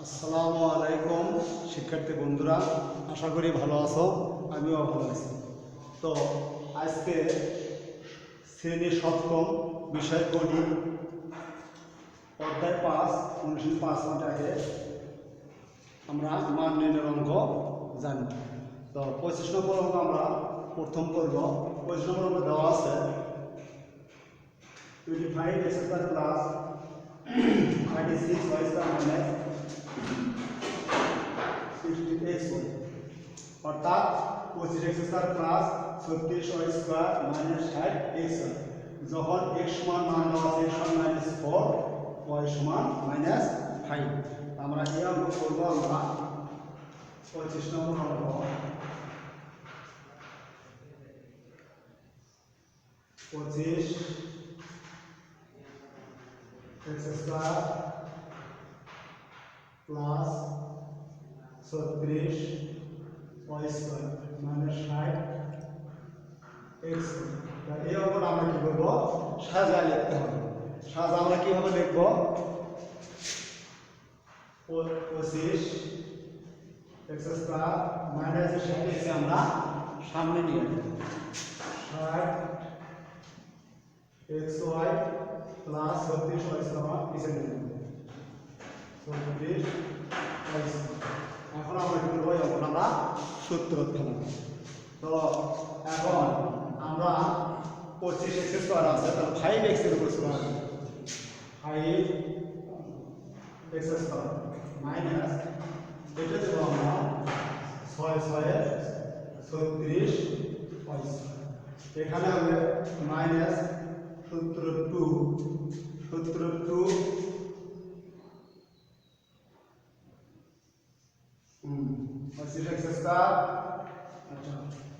আসসালামু আলাইকুম শিক্ষার্থী বন্ধুরা, আশা করি ভালো আছো। আমিও ভালো আছি। তো আজকে শ্রেণী সপ্তম বিষয় গণিত অধ্যায় 5 অনুশীলন 5 মাঠে আমরা মান নির্ণয়ের অঙ্ক জানি। তো 25 নম্বর অঙ্ক আমরা প্রথম করব। 25 নম্বর অঙ্ক দেওয়া আছে 25 x square plus 36 y square minus 16x অর্থাৎ 25x square plus 36y square minus 60x যখন x সমান মান দেওয়া আছে x সমান -4 y সমান -5 আমরা এই অঙ্ক করব। আমরা 25 নম্বর অঙ্ক 25 x square plus 36 y square minus 60x এই অঙ্কটা আমরা কি করব, সাজায় লিখতে হবে। সাজা আমরা কিভাবে লিখব, 25 x স্কয়ার মাইনাস 60x আমরা সামনে নিয়ে আসব, 60xy প্লাস 36y স্কয়ার পিছনে নিয়ে আসব, 36y স্কয়ার। এখন আমরা কি করব, এখন আমরা সূত্র ফেলব। তো এখন আমরা 25x স্কয়ার আছে, তাহলে 5x এর উপর স্কয়ার আছে, 5x স্কয়ার মাইনাস এটা দেব আমরা 6 36 এখানে হবে মাইনাস সূত্র 2 25x স্কয়ার, আচ্ছা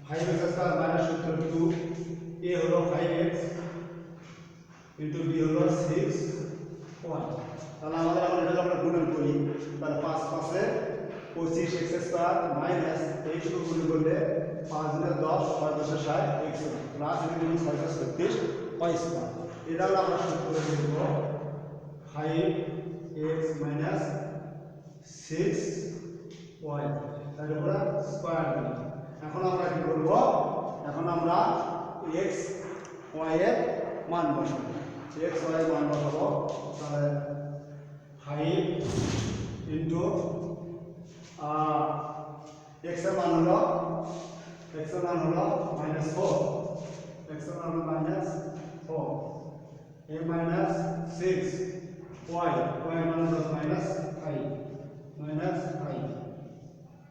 5x স্কয়ার মাইনাস সূত্র 2 a হলো 5x ইনটু b হলো 6y। তাহলে আমাদের এটা আমরা গুণন করি, তাহলে 5 5 25x স্কয়ার মাইনাস এই শুধু গুণ করলে 5 গুণে 10 6 10 60 x প্লাস এখানে 6 36 y স্কয়ার। এটা হলো আমরা সূত্র লিখব 5x মাইনাস 6y তার উপরে স্কয়ার দিলাম। এখন আমরা কি করব, এখন আমরা x y এর মান বসাবো, x y এর মান বসাবো। তাহলে 5 ইনটু x এর মান হলো -4, x এর মান হলো -4 a minus 6 y এর মান হলো -5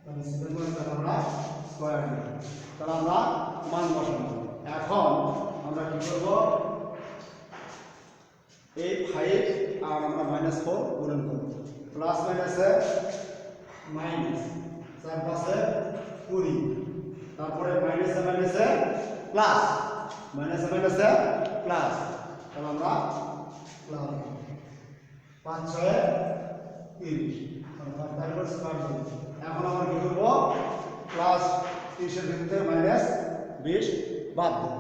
তাহলে সেকেন্ড ওয়ান আমরা স্কয়ার নিব। তাহলে আমরা মান বসাবো। এখন আমরা কি করব, এই 5 আর আমরা -4 গুণন করব, প্লাস মাইনাসে মাইনাস, চার পাশে 20, তারপরে মাইনাসে মাইনাসে প্লাস, তাহলে আমরা প্লাস 5 6 30 তারপর স্কয়ার দিব। এখন আমরা কি করব, প্লাস 30 এর ভিতরে মাইনাস 20 বাদ দেব,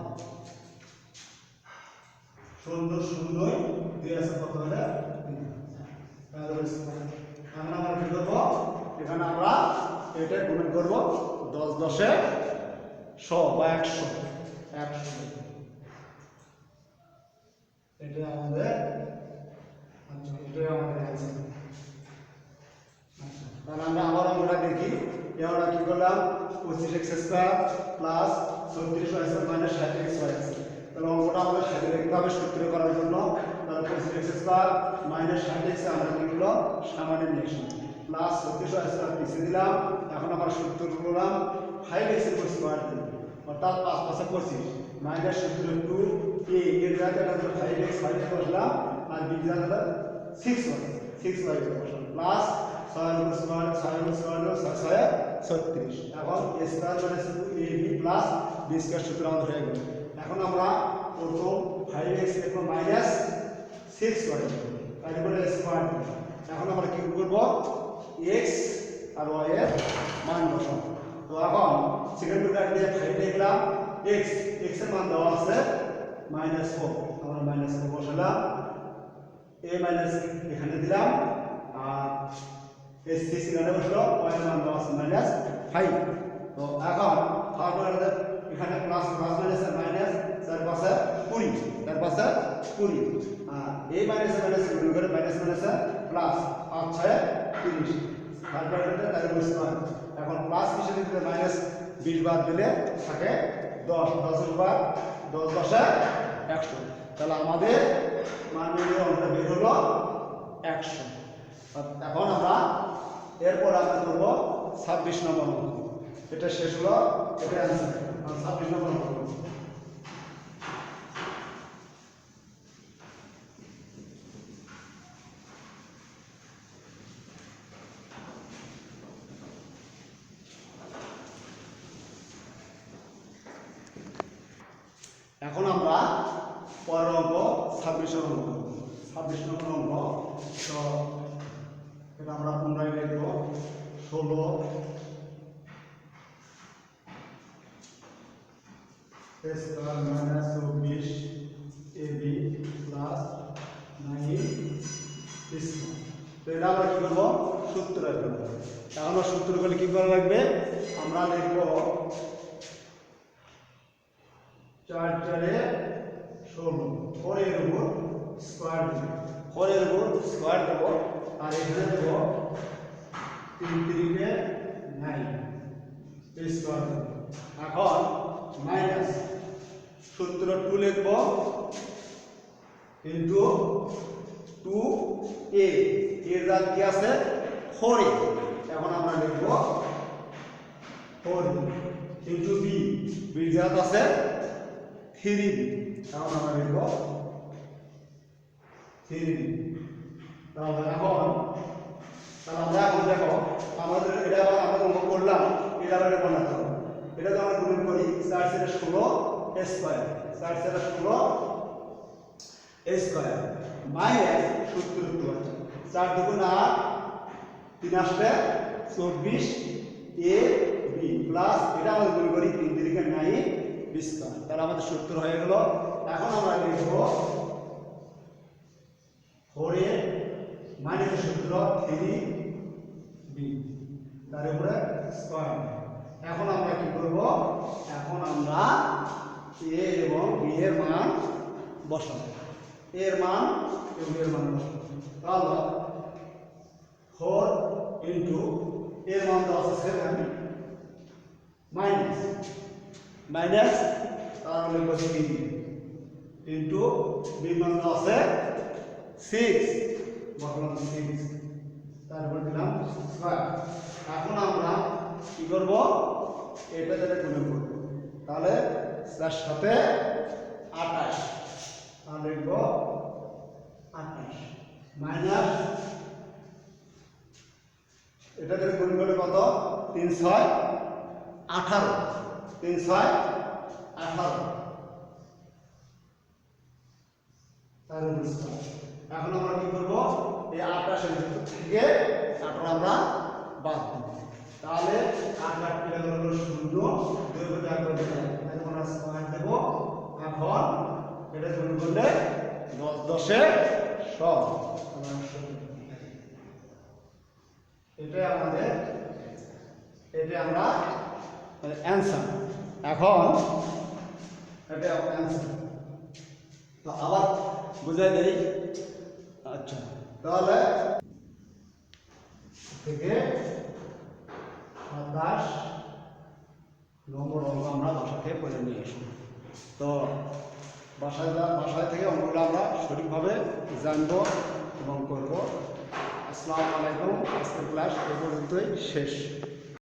0 0 2 আছে কত হলে 3। এখন আমরা কি করব, এখানে আমরা এটা গুণন করব 10 10 এ 100 বা 100 এটা আমাদের অ্যান্সার। তাহলে আমরা আবার অঙ্কটা দেখি। আমরা কি করলাম, 25x square plus 36y square minus 60xy আছে। তাহলে অঙ্কটা আমাদের সাথে লিখতে হবে সূত্র করার জন্য। তাহলে 25x স্কয়ার মাইনাস 60x আমরা কি হলো সামনে নিয়ে আসলাম, প্লাস 36y স্কয়ার পিছিয়ে দিলাম। এখন আমরা সূত্র করলাম 5x এর উপর স্কয়ার দিলাম, অর্থাৎ 5 5 25 মাইনাস সূত্র 2 a এর জায়গায় আমরা 5x 5 বসালাম আর b এর জায়গায় 6y বসালাম, প্লাস 6 এর স্কয়ার 6 এর স্কয়ার 36। এখন a স্কয়ার মানে শুধু ab প্লাস b স্কয়ার সূত্র আমাদের হয়ে গেল। এখন আমরা প্রথম 5x এর উপর মাইনাস 6y তার উপরে স্কয়ার। এখন আমরা কি করব, x আর y এর মান বসাবো। তো এখন সেকেন্ড ব্র্যাকেট দিয়ে 5 লিখলাম, x এর মান দেওয়া আছে -4, আমরা -4 বসালাম, a মাইনাস এখানে দিলাম আর এই 6 এখানে বসলো y এর মান দেওয়া আছে -5। তো এখন ফর্মুলাতে এখানে প্লাস প্লাস মাইনাস মাইনাস 4 পাশে 20 4 পাশে 20 এই মাইনাস মাইনাস গুণ করে মাইনাস মাইনাস প্লাস 5 6 30 ফর্মুলাতে তার বসমান এখন প্লাস হিসেবে দিলে মাইনাস 20 বাদ দিলে থাকে 10 10 এর বার 10 10 100 তাহলে আমাদের মান নির্ণয় অঙ্কটা বের হলো 100। এখন আমরা এরপর আমরা করব 26 নম্বর অঙ্ক। এটা শেষ হলো, এটা आंसर 26 নম্বর অঙ্ক। এখন আমরা পরের অঙ্ক 26 নম্বর অঙ্ক। 26 নম্বর অঙ্ক তো এটা আমরা পুনরায় লিখব 16 square minus 24 ab plus 9 square. তো এটা আমরা কি করব সূত্র লিখব। এখন আমরা সূত্র করলে কি করা লাগবে আমরা লিখব 4 4 16 4 এর উপর স্কয়ার দেব 4 এর উপর স্কয়ার দেব আর এখানে দেব 3 3 কে 9 স্কয়ার দেব। এখন মাইনাস সূত্র 2 লিখব ইনটু 2a এর জাত কি আছে 4a। এখন আমরা লিখব 4 ইনটু b b এর জাত আছে 3b। এখন আমরা লিখব 3b। তাহলে আমরা এখন দেখো আমাদের এটা আমরা অঙ্ক করলাম এটা আমরা বানাতে হবে। এটা তো আমরা গুণ করি 4 7 16 স্কয়ার 4 7 16 স্কয়ার মাইনাস সূত্র 4 দুগুণ 8 3 আসলে 24 a b প্লাস এটা আমরা গুণ করি 3 3 কে 9 b স্কয়ার। তাহলে আমাদের সূত্র হয়ে গেল। এখন আমরা লিখব 4 a মাইনাস সূত্র 3b তার উপরে স্কয়ার। এখন আমরা কি করব এখন আমরা a এবং b এর মান বসাবো। a এর মান এবং b এর মান বসাবো। তাহলে 4 ইনটু a এর মান দেওয়া আছে 7 মাইনাস তাহলে লিখব 3 ইনটু b এর মান দেওয়া আছে 6 বসালাম 6 তারপর দিলাম স্কয়ার। এখন আমরা কি করব এটা দ্বারা গুণ করব তাহলে তার সাথে 28 তাহলে লিখব 28 মাইনাস এটা দ্বারা গুণ করলে কত 3 6 18 3 6 18 তাহলে এখন আমরা কি করব এই 28 এর ভিতর থেকে 18 আমরা বাদ দেব। তাহলে 8 8 কেটে গেল 0 2 কে 4 করে দিলাম এখন আমরা স্কয়ার দেব। এখন এটা গুণ করলে 10 10 এ 100 এটা আমাদের আমরা आंसर। এখন এটা आंसर তো আবার বুঝাই দেই। আচ্ছা তাহলে থেকে 27 নম্বর অঙ্ক আমরা বাসা থেকে পড়ে নিয়ে আসি। তো বাসায় থেকে অঙ্কগুলো আমরা সঠিকভাবে জানবো এবং করব। আসসালামু আলাইকুম। আজকের ক্লাস এ পর্যন্তই শেষ।